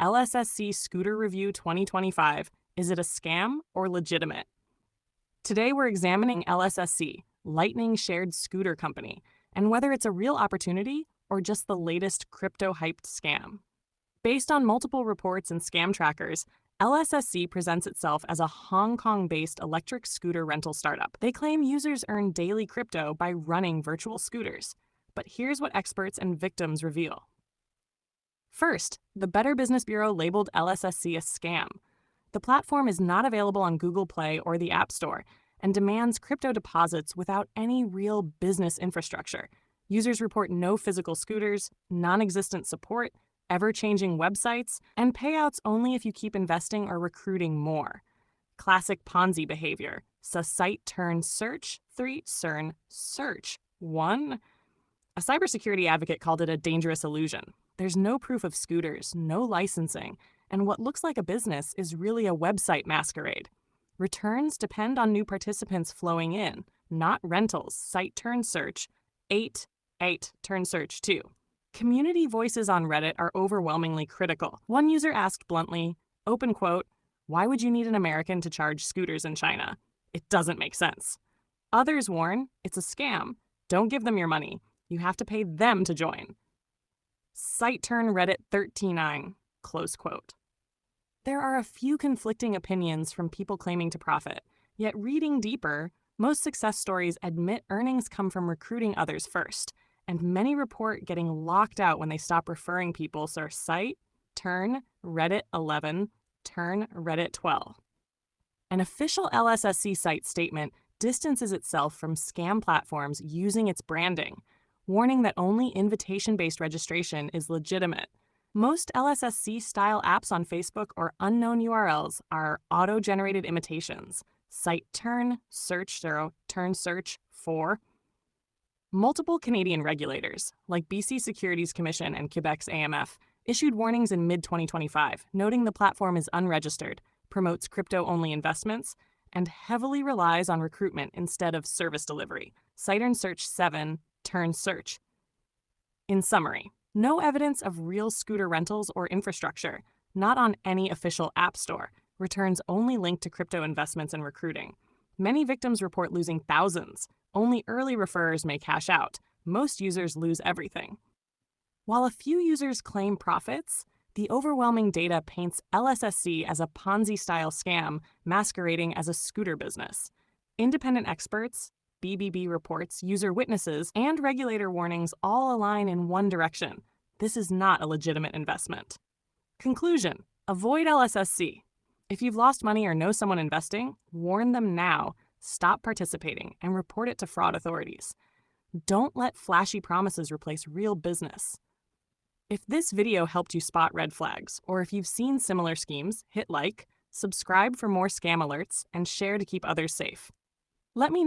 LSSC Scooter Review 2025. Is it a scam or legitimate? Today we're examining LSSC, Lightning Shared Scooter Company, and whether it's a real opportunity or just the latest crypto-hyped scam. Based on multiple reports and scam trackers, LSSC presents itself as a Hong Kong-based electric scooter rental startup. They claim users earn daily crypto by running virtual scooters. But here's what experts and victims reveal. First, the Better Business Bureau labeled LSSC a scam. The platform is not available on Google Play or the App Store and demands crypto deposits without any real business infrastructure. Users report no physical scooters, non-existent support, ever-changing websites, and payouts only if you keep investing or recruiting more. Classic Ponzi behavior. Site turn search, 3 cern search, 1. A cybersecurity advocate called it a dangerous illusion. There's no proof of scooters, no licensing, and what looks like a business is really a website masquerade. Returns depend on new participants flowing in, not rentals. Site turn search, 8 turn search 2. Community voices on Reddit are overwhelmingly critical. One user asked bluntly, open quote, "Why would you need an American to charge scooters in China? It doesn't make sense." Others warn, it's a scam. Don't give them your money. You have to pay them to join. Site turn Reddit 39, close quote. There are a few conflicting opinions from people claiming to profit, yet reading deeper, most success stories admit earnings come from recruiting others first, and many report getting locked out when they stop referring people, so site turn Reddit 11, turn Reddit 12. An official LSSC site statement distances itself from scam platforms using its branding, warning that only invitation-based registration is legitimate. Most LSSC-style apps on Facebook or unknown URLs are auto-generated imitations. Site turn, search 0, turn search 4. Multiple Canadian regulators, like BC Securities Commission and Quebec's AMF, issued warnings in mid-2025, noting the platform is unregistered, promotes crypto-only investments, and heavily relies on recruitment instead of service delivery. Site turn search 7, turn search. In summary, no evidence of real scooter rentals or infrastructure, not on any official app store. Returns only linked to crypto investments and recruiting. Many victims report losing thousands. Only early referrers may cash out. Most users lose everything. While a few users claim profits, the overwhelming data paints LSSC as a Ponzi-style scam masquerading as a scooter business. Independent experts, BBB reports, user witnesses, and regulator warnings all align in one direction. This is not a legitimate investment. Conclusion: avoid LSSC. If you've lost money or know someone investing, warn them now, stop participating, and report it to fraud authorities. Don't let flashy promises replace real business. If this video helped you spot red flags, or if you've seen similar schemes, hit like, subscribe for more scam alerts, and share to keep others safe. Let me know